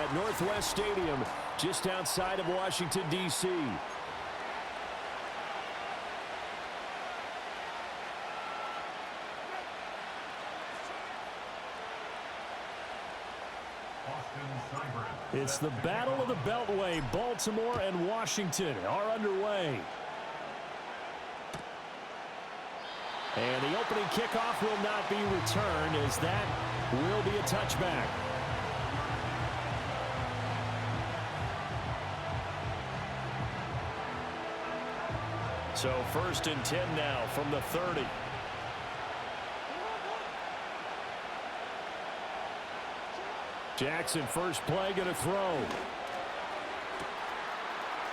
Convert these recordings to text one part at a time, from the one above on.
at Northwest Stadium just outside of Washington, D.C. It's the Battle of the Beltway. Baltimore and Washington are underway. And the opening kickoff will not be returned, as that will be a touchback. So 1st and 10 now from the 30. Jackson, first play, going to throw.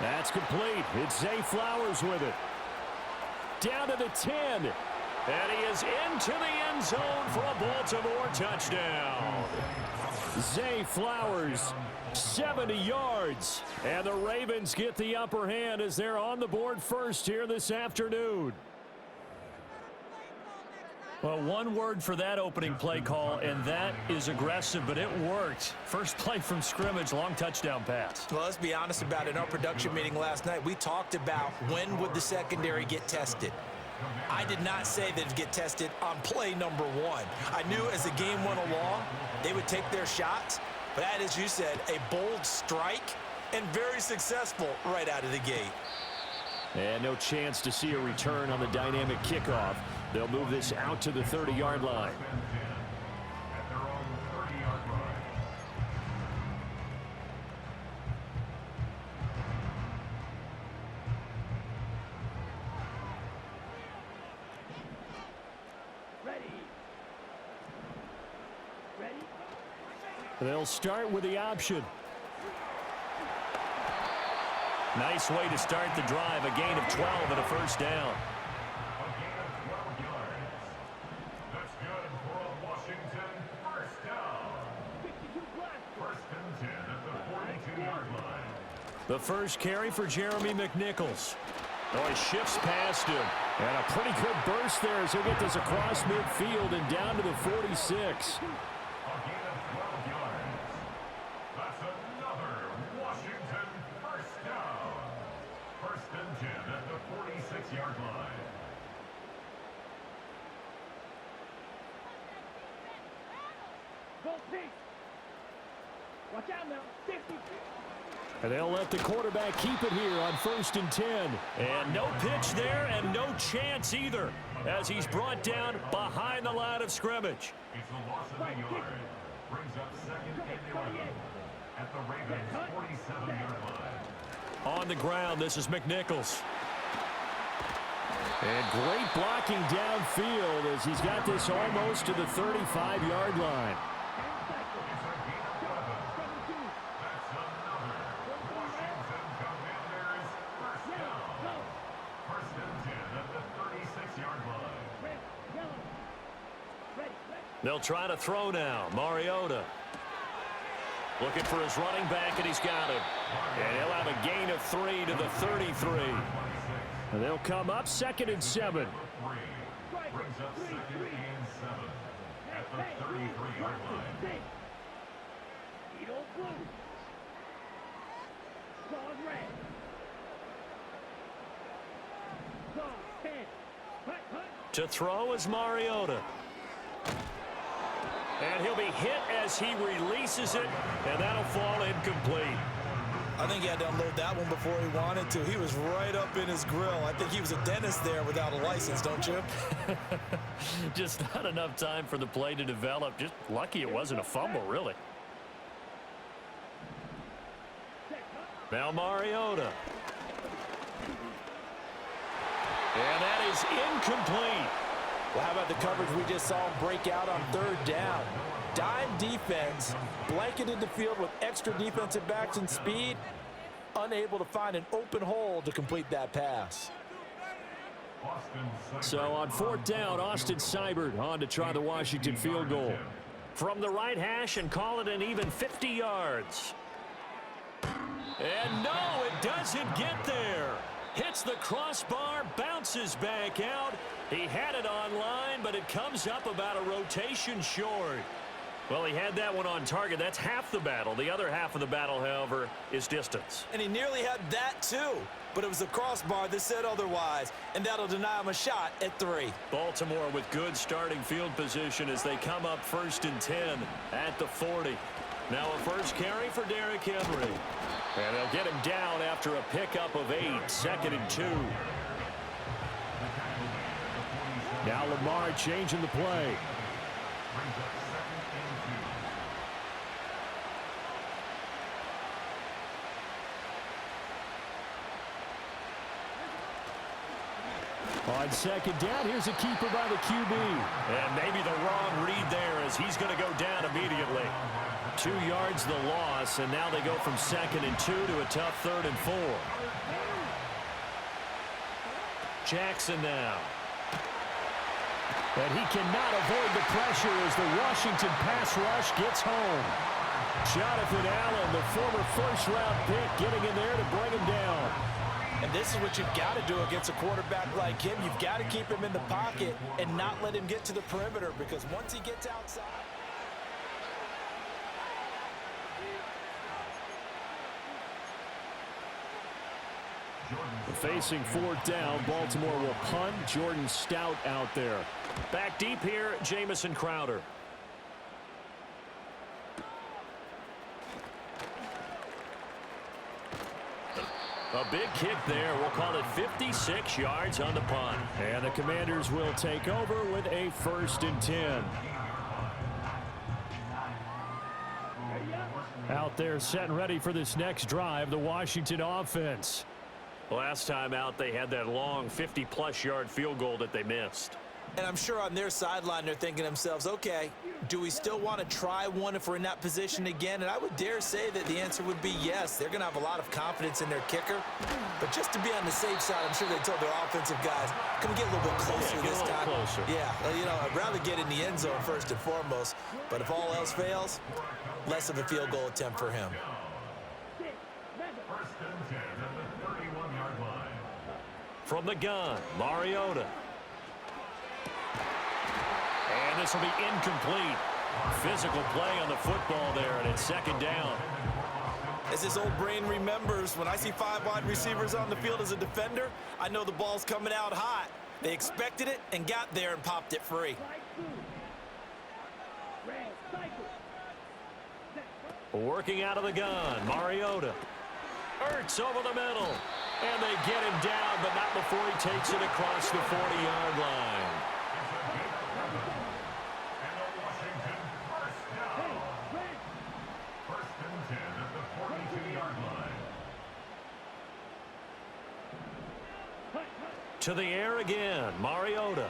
That's complete. It's Zay Flowers with it. Down to the 10. And he is into the end zone for a Baltimore touchdown. Zay Flowers, 70 yards. And the Ravens get the upper hand as they're on the board first here this afternoon. Well, one word for that opening play call, and that is aggressive, but it worked. First play from scrimmage, long touchdown pass. Well, let's be honest about it. In our production meeting last night, we talked about when would the secondary get tested. I did not say they'd get tested on play number 1. I knew as the game went along, they would take their shots. But that, as you said, a bold strike and very successful right out of the gate. And no chance to see a return on the dynamic kickoff. They'll move this out to the 30-yard line. They'll start with the option. Nice way to start the drive. A gain of 12 and a first down. That's good for a Washington first down. First and 10 at the 42-yard line. The first carry for Jeremy McNichols. Oh, he shifts past him. And a pretty good burst there as he'll get this across midfield and down to the 46. Watch out now. 50. And they'll let the quarterback keep it here on 1st and 10. And no pitch there and no chance either as he's brought down behind the line of scrimmage. It's a loss of a yard. Brings up 2nd and 11 at the Ravens' 47-yard line. On the ground, this is McNichols. And great blocking downfield as he's got this almost to the 35-yard line. They'll try to throw now. Mariota looking for his running back, and he's got him. And he'll have a gain of 3 to the 33. And they'll come up 2nd and 7. Brings up 2nd and 7 at the 33-yard line. To throw is Mariota. And he'll be hit as he releases it, and that'll fall incomplete. I think he had to unload that one before he wanted to. He was right up in his grill. I think he was a dentist there without a license, don't you? Just not enough time for the play to develop. Just lucky it wasn't a fumble, really. Now Mariota. And that is incomplete. Well, how about the coverage we just saw him break out on 3rd down? Dime defense, blanketed the field with extra defensive backs and speed, unable to find an open hole to complete that pass. So on 4th down, Austin Seibert on to try the Washington field goal. From the right hash and call it an even 50 yards. And no, it doesn't get there. Hits the crossbar, bounces back out. He had it on line, but it comes up about a rotation short. Well, he had that one on target. That's half the battle. The other half of the battle, however, is distance. And he nearly had that too. But it was the crossbar that said otherwise, and that'll deny him a shot at 3. Baltimore with good starting field position as they come up 1st and 10 at the 40. Now a first carry for Derrick Henry. And they'll get him down after a pickup of 8, 2nd and 2. Now Lamar changing the play. On 2nd down, here's a keeper by the QB. And maybe the wrong read there as he's going to go down immediately. 2 yards the loss, and now they go from 2nd and 2 to a tough 3rd and 4. Jackson now. And he cannot avoid the pressure as the Washington pass rush gets home. Jonathan Allen, the former first-round pick, getting in there to bring him down. And this is what you've got to do against a quarterback like him. You've got to keep him in the pocket and not let him get to the perimeter, because once he gets outside... Facing 4th down, Baltimore will punt. Jordan Stout out there. Back deep here, Jamison Crowder. A big kick there. We'll call it 56 yards on the punt. And the Commanders will take over with a 1st and 10. Out there set and ready for this next drive, the Washington offense. Last time out, they had that long 50-plus yard field goal that they missed. And I'm sure on their sideline they're thinking to themselves, okay, do we still want to try one if we're in that position again? And I would dare say that the answer would be yes. They're going to have a lot of confidence in their kicker. But just to be on the safe side, I'm sure they told their offensive guys, can we get a little bit closer this time? Closer. Yeah, well, you know, I'd rather get in the end zone first and foremost. But if all else fails, less of a field goal attempt for him. 1st and 10 at the 31-yard line. From the gun, Mariota. And this will be incomplete. Physical play on the football there, and it's 2nd down. As his old brain remembers, when I see 5 wide receivers on the field as a defender, I know the ball's coming out hot. They expected it and got there and popped it free. Working out of the gun, Mariota. Ertz over the middle. And they get him down, but not before he takes it across the 40-yard line. And a Washington 1st down. 1st and 10 at the 42-yard line. To the air again, Mariota.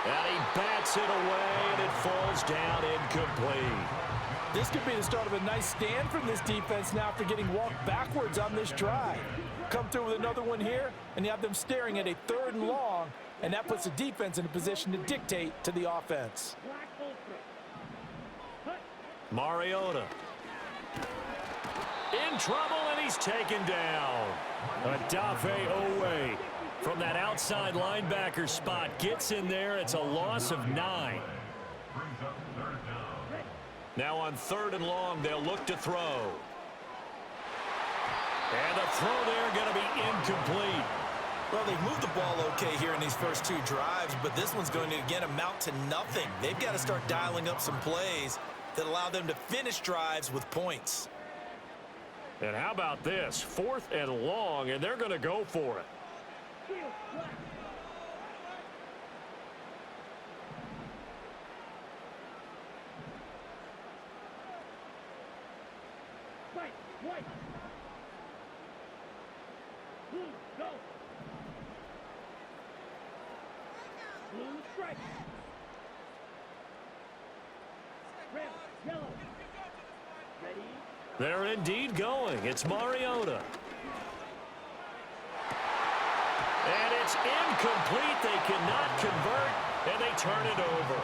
And he bats it away, and it falls down incomplete. This could be the start of a nice stand from this defense now after getting walked backwards on this drive. Come through with another one here, and you have them staring at a 3rd and long, and that puts the defense in a position to dictate to the offense. Mariota. In trouble, and he's taken down. Odafe Owe From that outside linebacker spot, gets in there. It's a loss of 9. Brings up 3rd down. Now on 3rd and long, they'll look to throw. And the throw there going to be incomplete. Well, they've moved the ball okay here in these first 2 drives, but this one's going to, again, amount to nothing. They've got to start dialing up some plays that allow them to finish drives with points. And how about this? 4th and long, and they're going to go for it. White. Blue, go. Blue, strike. Red, yellow. Ready? They're indeed going. It's Mariota. And it's incomplete. They cannot convert, and they turn it over.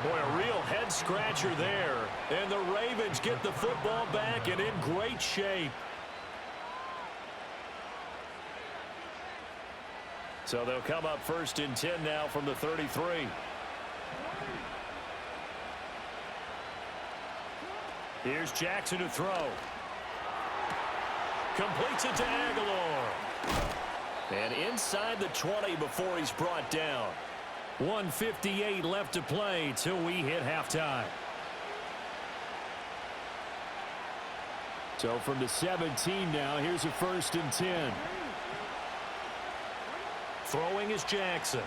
Boy, a real head-scratcher there. And the Ravens get the football back and in great shape. So they'll come up 1st and 10 now from the 33. Here's Jackson to throw. Completes it to Aguilar. And inside the 20 before he's brought down. 1:58 left to play till we hit halftime. So from the 17 now, here's a 1st and 10. Throwing is Jackson.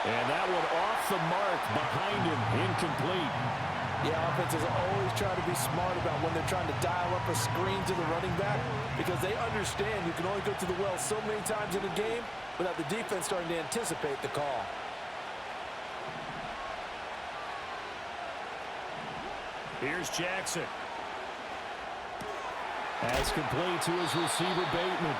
And that one off the mark behind him, incomplete. Yeah, offenses always try to be smart about when they're trying to dial up a screen to the running back because they understand you can only go to the well so many times in a game without the defense starting to anticipate the call. Here's Jackson. That's complete to his receiver, Bateman.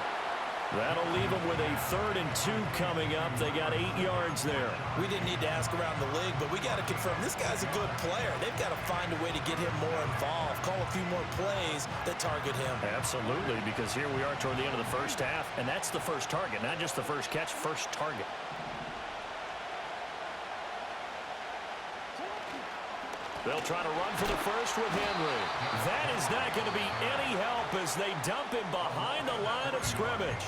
That'll leave them with a 3rd and 2 coming up. They got 8 yards there. We didn't need to ask around the league, but we got to confirm this guy's a good player. They've got to find a way to get him more involved, call a few more plays that target him. Absolutely, because here we are toward the end of the first half, and that's the first target, not just the first catch, first target. They'll try to run for the first with Henry. That is not going to be any help as they dump him behind the line of scrimmage.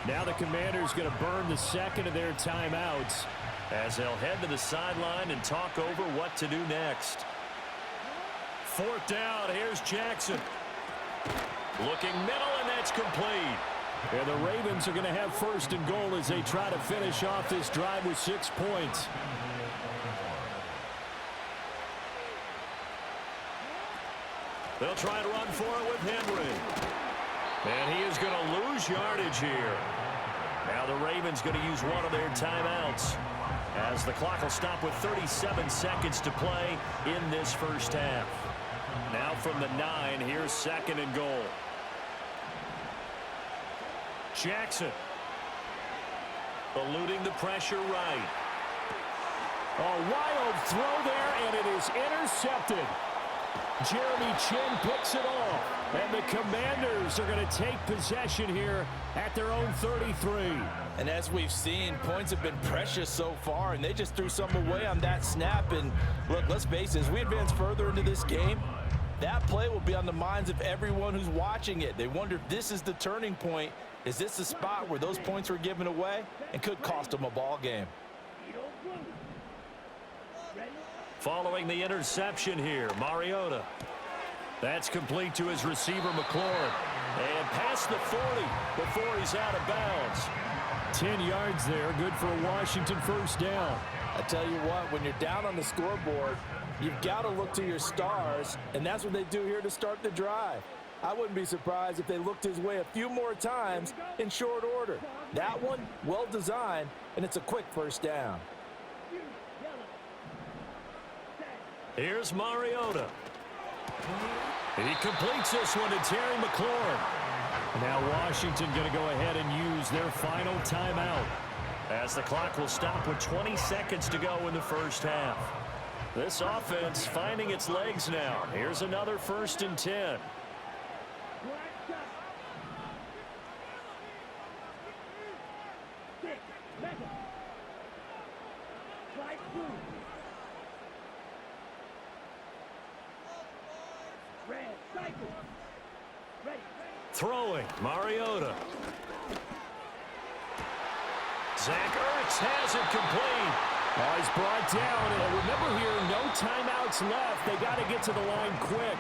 Now the Commanders going to burn the second of their timeouts as they'll head to the sideline and talk over what to do next. 4th down, here's Jackson. Looking middle, and that's complete. And the Ravens are going to have 1st and goal as they try to finish off this drive with 6 points. They'll try to run for it with Henry. And he is going to lose yardage here. Now the Ravens going to use one of their timeouts as the clock will stop with 37 seconds to play in this first half. Now from the 9, here's 2nd and goal. Jackson eluding the pressure right. A wild throw there, and it is intercepted. Jeremy Chin picks it off, and the Commanders are going to take possession here at their own 33. And as we've seen, points have been precious so far, and they just threw some away on that snap. And look, let's face it, as we advance further into this game, that play will be on the minds of everyone who's watching it. They wonder if this is the turning point. Is this the spot where those points were given away and could cost them a ball game? Following the interception here, Mariota. That's complete to his receiver, McLaurin. And past the 40 before he's out of bounds. 10 yards there, good for a Washington 1st down. I tell you what, when you're down on the scoreboard, you've got to look to your stars, and that's what they do here to start the drive. I wouldn't be surprised if they looked his way a few more times in short order. That one, well designed, and it's a quick 1st down. Here's Mariota. And he completes this one to Terry McLaurin. Now Washington going to go ahead and use their final timeout as the clock will stop with 20 seconds to go in the first half. This offense finding its legs now. Here's another 1st and 10. Throwing, Mariota. Zach Ertz has it complete. Oh, he's brought down. And remember here, no timeouts left. They got to get to the line quick.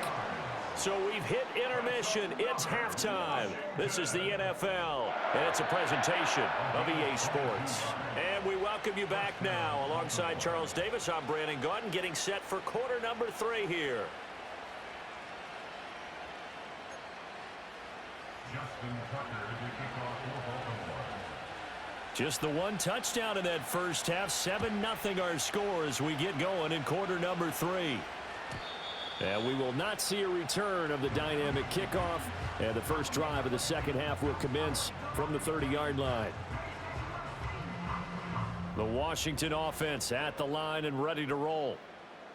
So we've hit intermission. It's halftime. This is the NFL, and it's a presentation of EA Sports. And we welcome you back now. Alongside Charles Davis, I'm Brandon Gaudin, getting set for quarter number 3 here. Just the one touchdown in that first half. 7-0 our score as we get going in quarter number 3. And we will not see a return of the dynamic kickoff. And the first drive of the second half will commence from the 30-yard line. The Washington offense at the line and ready to roll.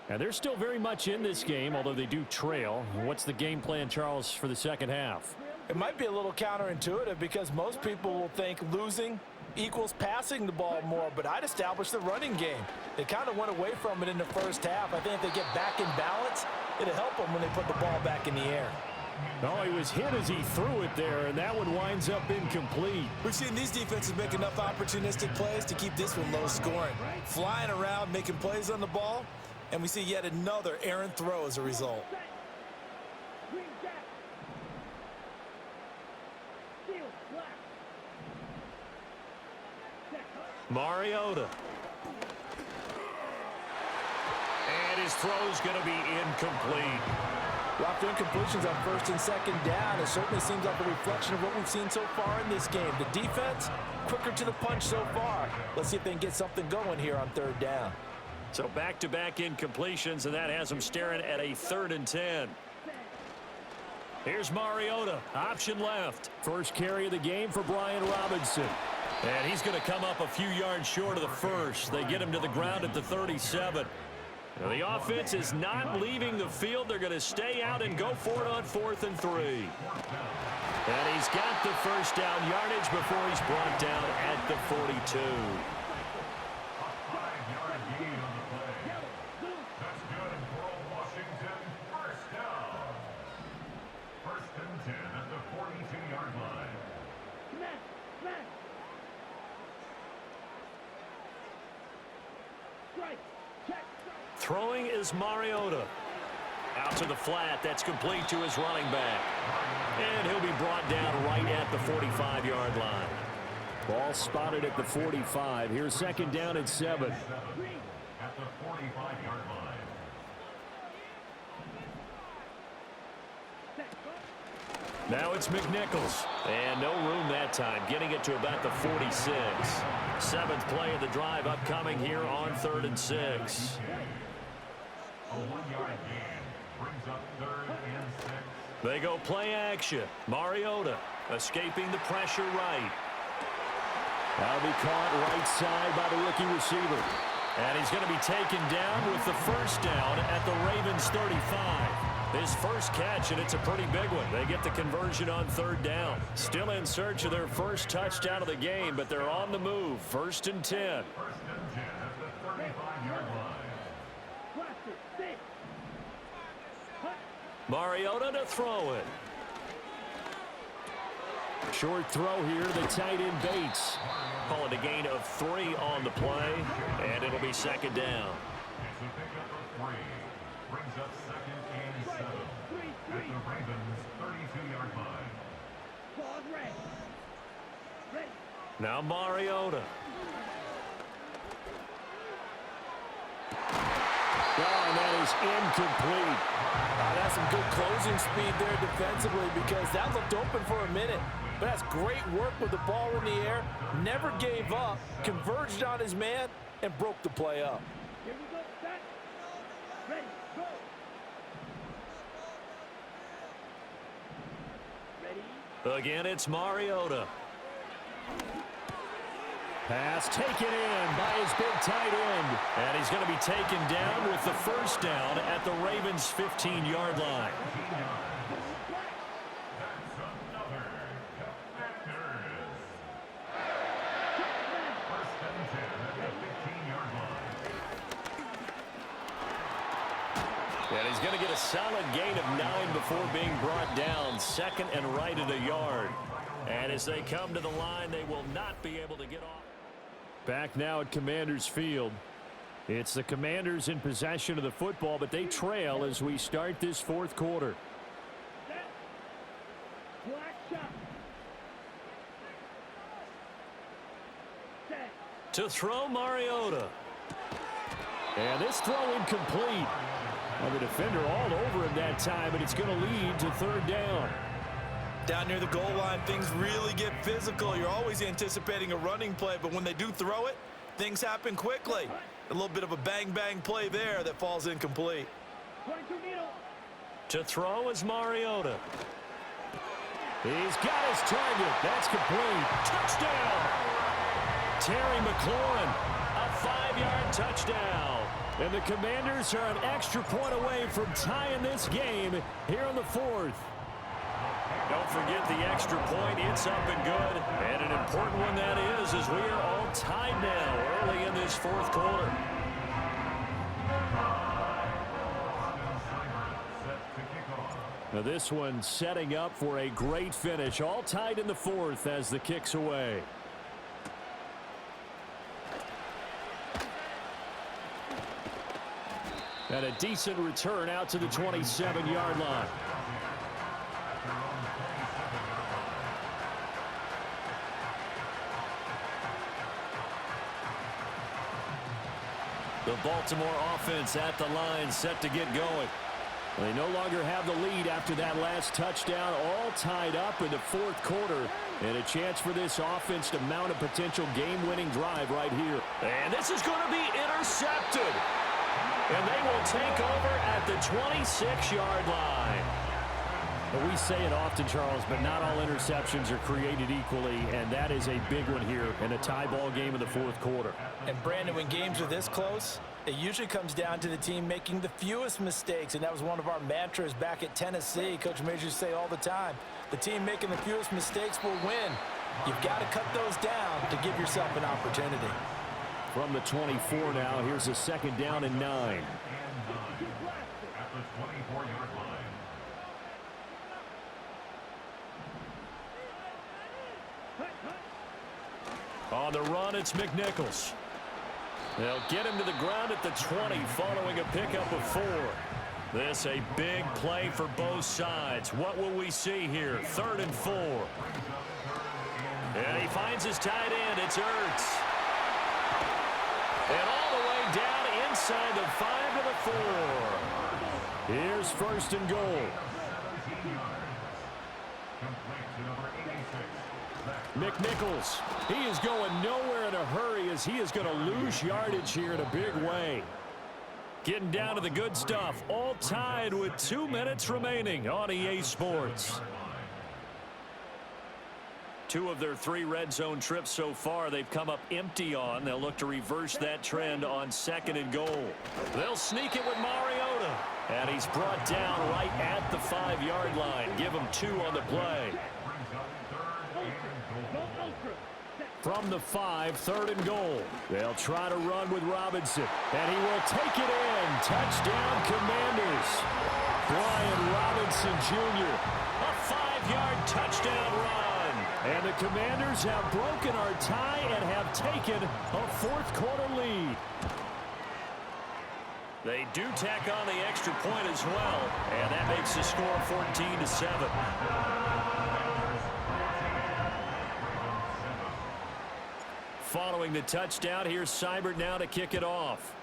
And they're still very much in this game, although they do trail. What's the game plan, Charles, for the second half? It might be a little counterintuitive because most people will think losing equals passing the ball more, but I'd establish the running game. They kind of went away from it in the first half. I think if they get back in balance, It'll help them when they put the ball back in the air. Oh, he was hit as he threw it there, and that one winds up incomplete. We've seen these defenses make enough opportunistic plays to keep this one low scoring. Flying around, making plays on the ball, and we see yet another errant throw as a result. Mariota. And his throw's going to be incomplete. Lots of incompletions on first and second down. It certainly seems like a reflection of what we've seen so far in this game. The defense, quicker to the punch so far. Let's see if they can get something going here on third down. So back-to-back incompletions, and that has them staring at a 3rd and 10. Here's Mariota, option left. First carry of the game for Brian Robinson. And he's going to come up a few yards short of the first. They get him to the ground at the 37. Now the offense is not leaving the field. They're going to stay out and go for it on 4th and 3. And he's got the first down yardage before he's brought down at the 42. Throwing is Mariota. Out to the flat. That's complete to his running back. And he'll be brought down right at the 45-yard line. Ball spotted at the 45. Here's second down at 7. At the 45-yard line. Now it's McNichols. And no room that time. Getting it to about the 46. 7th play of the drive upcoming here on 3rd and 6. A 1-yard gain brings up 3rd and 6. They go play action. Mariota escaping the pressure right. That'll be caught right side by the rookie receiver. And he's going to be taken down with the first down at the Ravens 35. His first catch, and it's a pretty big one. They get the conversion on 3rd down. Still in search of their first touchdown of the game, but they're on the move. 1st and 10. 1st and 10 at the 35-yard line. Mariota to throw it. Short throw here, the tight end Bates. Call it a gain of 3 on the play, and it'll be 2nd down. It's a pickup of 3. Brings up 2nd and 7 at the Ravens 32-yard line. Now Mariota. Oh, and that is incomplete. That's some good closing speed there defensively because that looked open for a minute. But that's great work with the ball in the air. Never gave up, converged on his man, and broke the play up. Here we go, set, ready, go. Ready. Again, it's Mariota. Pass taken in by his big tight end. And he's going to be taken down with the first down at the Ravens' 15-yard line. And he's going to get a solid gain of 9 before being brought down. 2nd and right at a yard. And as they come to the line, they will not be able to get off. Back now at Commanders Field. It's the Commanders in possession of the football, but they trail as we start this 4th quarter. To throw Mariota. And this throw incomplete. Well, the defender all over him that time, but it's going to lead to 3rd down. Down near the goal line, things really get physical. You're always anticipating a running play, but when they do throw it, things happen quickly. A little bit of a bang-bang play there that falls incomplete. To throw is Mariota. He's got his target. That's complete. Touchdown! Terry McLaurin, a 5-yard touchdown. And the Commanders are an extra point away from tying this game here in the 4th. Don't forget the extra point. It's up and good. And an important one that is, as we are all tied now early in this 4th quarter. Now this one setting up for a great finish. All tied in the fourth as the kick's away. And a decent return out to the 27-yard line. The Baltimore offense at the line, set to get going. They no longer have the lead after that last touchdown, all tied up in the fourth quarter. And a chance for this offense to mount a potential game-winning drive right here. And this is going to be intercepted. And they will take over at the 26-yard line. We say it often, Charles, but not all interceptions are created equally, and that is a big one here in a tie ball game in the fourth quarter. And, Brandon, when games are this close, it usually comes down to the team making the fewest mistakes, and that was one of our mantras back at Tennessee. Coach Majors used to say all the time, the team making the fewest mistakes will win. You've got to cut those down to give yourself an opportunity. From the 24 now, here's a second down and 9. At the 24-yard line. On the run, it's McNichols. They'll get him to the ground at the 20 following a pickup of 4. This a big play for both sides. What will we see here? 3rd and 4. And he finds his tight end. It's Ertz. And all the way down inside the 5 to the 4. Here's 1st and goal. McNichols, he is going nowhere in a hurry as he is going to lose yardage here in a big way. Getting down to the good stuff. All tied with 2 minutes remaining on EA Sports. 2 of their 3 red zone trips so far they've come up empty on. They'll look to reverse that trend on 2nd and goal. They'll sneak it with Mariota. And he's brought down right at the 5-yard line. Give him 2 on the play. From the 5, 3rd and goal. They'll try to run with Robinson. And he will take it in. Touchdown, Commanders. Brian Robinson Jr. A 5-yard touchdown run. And the Commanders have broken our tie and have taken a fourth quarter lead. They do tack on the extra point as well. And that makes the score 14-7. Following the touchdown, here's Seibert now to kick it off.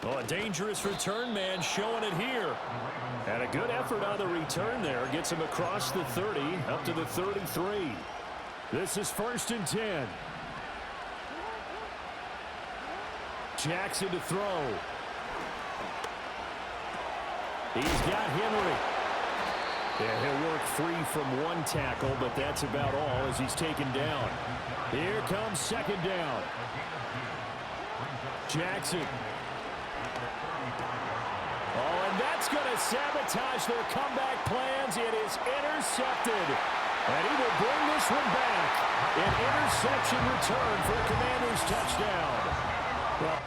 Oh, a dangerous return man showing it here. And a good effort on the return there. Gets him across the 30, up to the 33. This is 1st and 10. Jackson to throw. He's got Henry. Yeah, he'll work free from one tackle, but that's about all as he's taken down. Here comes 2nd down. Jackson. Oh, and that's going to sabotage their comeback plans. It is intercepted. And he will bring this one back. An interception return for a Commanders touchdown. Well,